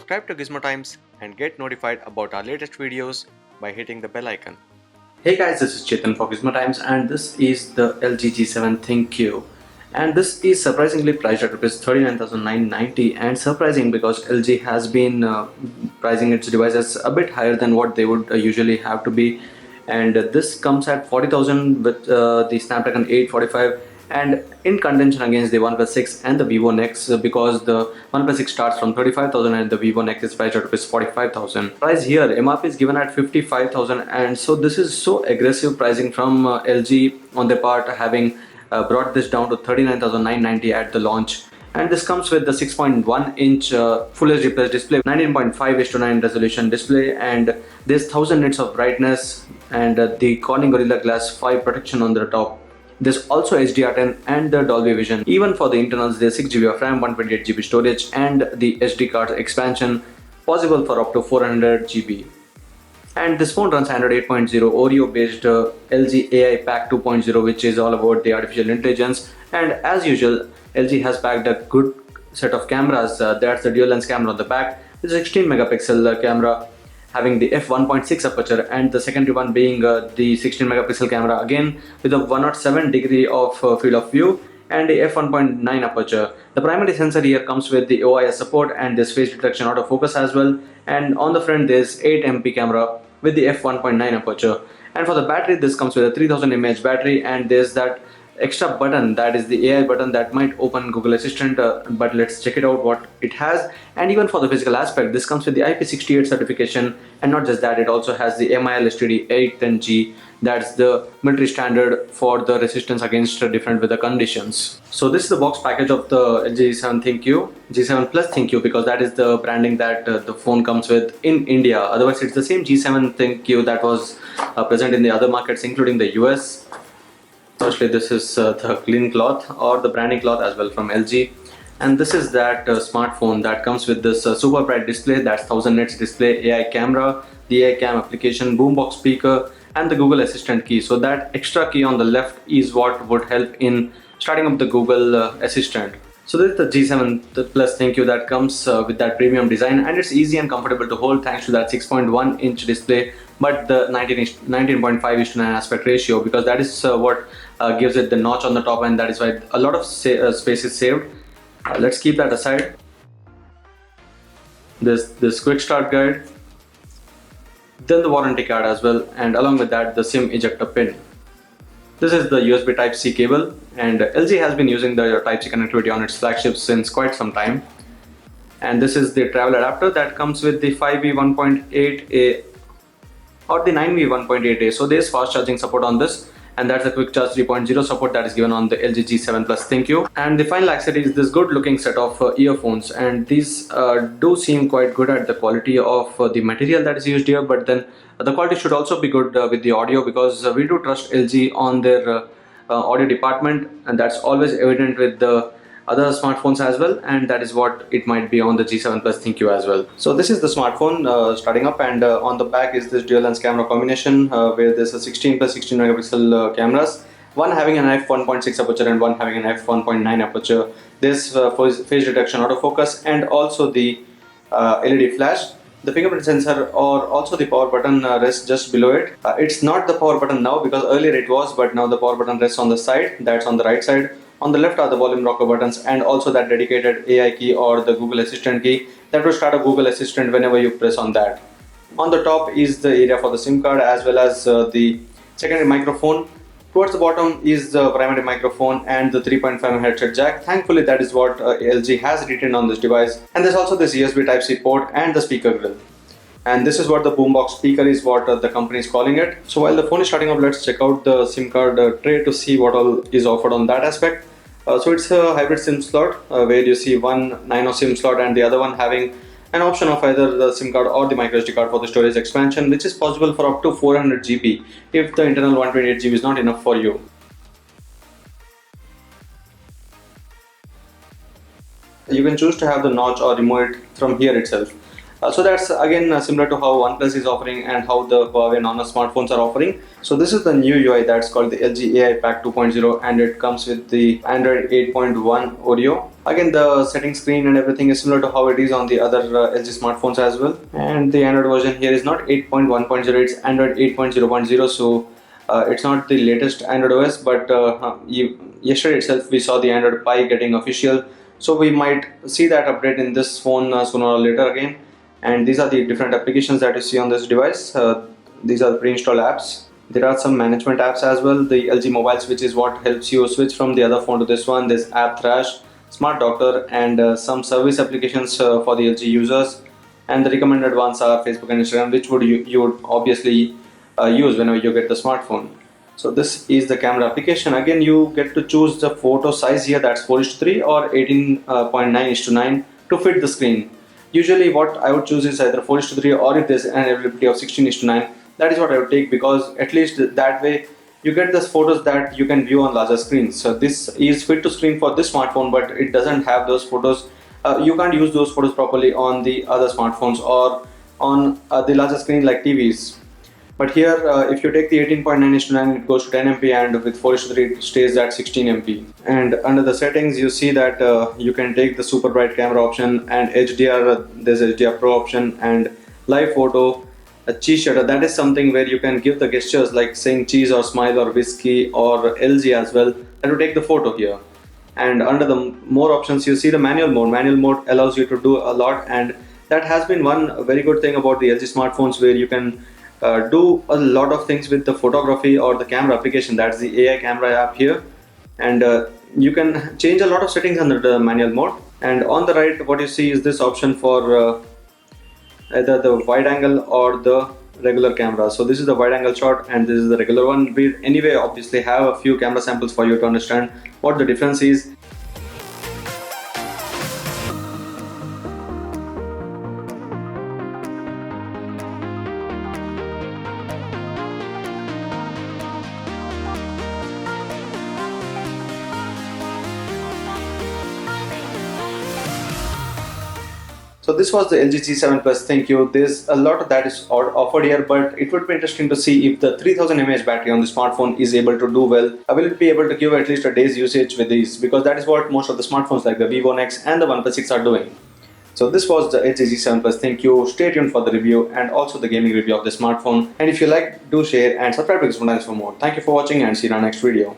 Subscribe to Gizmo Times and get notified about our latest videos by hitting the bell icon. Hey guys, this is Chetan for Gizmo Times and this is the LG G7 ThinQ, and this is surprisingly priced at Rs 39,990, and surprising because LG has been pricing its devices a bit higher than what they would usually have to be, and this comes at 40,000 with the Snapdragon 845 and in contention against the OnePlus 6 and the Vivo Nex, because the OnePlus 6 starts from 35,000 and the Vivo Nex is priced at Rs 45,000. Price here, MRP is given at 55,000, and so this is so aggressive pricing from LG on their part, having brought this down to 39,990 at the launch. And this comes with the 6.1 inch Full HD Plus display, 19.5:9 resolution display, and there's 1000 nits of brightness, and the Corning Gorilla Glass 5 protection on the top. There's also HDR10 and the Dolby Vision. Even for the internals, there's 6GB of RAM, 128GB storage, and the SD card expansion possible for up to 400GB. And this phone runs Android 8.0 Oreo based LG AI Pack 2.0, which is all about the artificial intelligence. And as usual, LG has packed a good set of cameras. That's the dual lens camera on the back. It's a 16 megapixel camera having the f1.6 aperture, and the secondary one being the 16 megapixel camera, again with a 107 degree of field of view and the f1.9 aperture. The primary sensor here comes with the OIS support, and this face detection autofocus as well. And on the front there's 8MP camera with the f1.9 aperture. And for the battery, this comes with a 3000 mAh battery, and there's that extra button, that is the AI button that might open Google Assistant, but let's check it out what it has. And even for the physical aspect, this comes with the IP68 certification, and not just that, it also has the MIL STD 810G. That's the military standard for the resistance against different weather conditions. So this is the box package of the LG G7 ThinQ, G7 Plus ThinQ, because that is the branding that the phone comes with in India. Otherwise it's the same G7 ThinQ that was present in the other markets including the US. Firstly, this is the clean cloth or the branding cloth as well from LG, and this is that smartphone that comes with this super bright display, that's 1000 nits display, AI camera, the AI cam application, boombox speaker, and the Google Assistant key. So that extra key on the left is what would help in starting up the Google Assistant. So this is the G7 Plus ThinQ that comes with that premium design, and it's easy and comfortable to hold thanks to that 6.1 inch display, but the 19.5:9 aspect ratio, because that is what gives it the notch on the top, and that is why a lot of space is saved. Let's keep that aside. This quick start guide, then the warranty card as well, and along with that the SIM ejector pin. This is the USB Type-C cable, and LG has been using the Type-C connectivity on its flagships since quite some time. And this is the travel adapter that comes with the 5V 1.8A or the 9V 1.8A. So there's fast charging support on this, and that's the quick charge 3.0 support that is given on the LG G7 Plus ThinQ. And the final accessory is this good looking set of earphones, and these do seem quite good at the quality of the material that is used here, but then the quality should also be good with the audio, because we do trust LG on their audio department, and that's always evident with the other smartphones as well, and that is what it might be on the G7 Plus ThinQ as well. So this is the smartphone starting up, and on the back is this dual lens camera combination where there's a 16 plus 16 megapixel cameras, one having an f1.6 aperture and one having an f1.9 aperture. This face detection autofocus, and also the LED flash. The fingerprint sensor or also the power button rests just below it. It's not the power button now, because earlier it was, but now the power button rests on the side, that's on the right side. On the left are the volume rocker buttons, and also that dedicated AI key or the Google Assistant key that will start a Google Assistant whenever you press on that. On the top is the area for the SIM card as well as the secondary microphone. Towards the bottom is the primary microphone and the 3.5mm headset jack. Thankfully, that is what LG has retained on this device. And there's also this USB Type-C port and the speaker grill. And this is what the boombox speaker is, what the company is calling it. So while the phone is starting up, let's check out the SIM card tray to see what all is offered on that aspect. So it's a hybrid SIM slot where you see one nano SIM slot and the other one having an option of either the SIM card or the microSD card for the storage expansion, which is possible for up to 400GB if the internal 128GB is not enough for you. You can choose to have the notch or remove it from here itself. So that's again similar to how OnePlus is offering and how the Huawei Nano smartphones are offering. So this is the new UI that's called the LG AI Pack 2.0, and it comes with the Android 8.1 Oreo Again, the setting screen and everything is similar to how it is on the other LG smartphones as well. And the Android version here is not 8.1.0, it's Android 8.0.0. So it's not the latest Android OS, but yesterday itself we saw the Android Pie getting official. So we might see that update in this phone sooner or later again. And these are the different applications that you see on this device. These are the pre-installed apps. There are some management apps as well. The LG Mobile Switch is what helps you switch from the other phone to this one. There's App Thrash, Smart Doctor, and some service applications for the LG users. And the recommended ones are Facebook and Instagram, which you would obviously use whenever you get the smartphone. So this is the camera application. Again, you get to choose the photo size here, that's 4:3 or 18.9:9 to fit the screen. Usually what I would choose is either 4:3, or if there's an availability of 16:9, that is what I would take, because at least that way you get the photos that you can view on larger screens. So this is fit to screen for this smartphone, but it doesn't have those photos. You can't use those photos properly on the other smartphones or on the larger screen like TVs. But here, if you take the 18.9:9, it goes to 10 MP, and with 4:3, it stays at 16 MP. And under the settings, you see that you can take the super bright camera option and HDR. There's HDR Pro option and live photo, a cheese shutter. That is something where you can give the gestures like saying cheese or smile or whiskey or LG as well. That will take the photo here. And under the more options, you see the manual mode. Manual mode allows you to do a lot, and that has been one very good thing about the LG smartphones, where you can do a lot of things with the photography or the camera application. That's the AI camera app here. And you can change a lot of settings under the manual mode. And on the right, what you see is this option for either the wide angle or the regular camera. So this is the wide angle shot and this is the regular one. We anyway obviously have a few camera samples for you to understand what the difference is. So this was the LG G7 Plus ThinQ. There's a lot that is offered here, but it would be interesting to see if the 3000 mAh battery on the smartphone is able to do well. Will it be able to give at least a day's usage with these? Because that is what most of the smartphones like the Vivo Nex and the OnePlus 6 are doing. So this was the LG G7 Plus ThinQ. Stay tuned for the review and also the gaming review of the smartphone. And if you like, do share and subscribe to Gizmo for more. Thank you for watching and see you in our next video.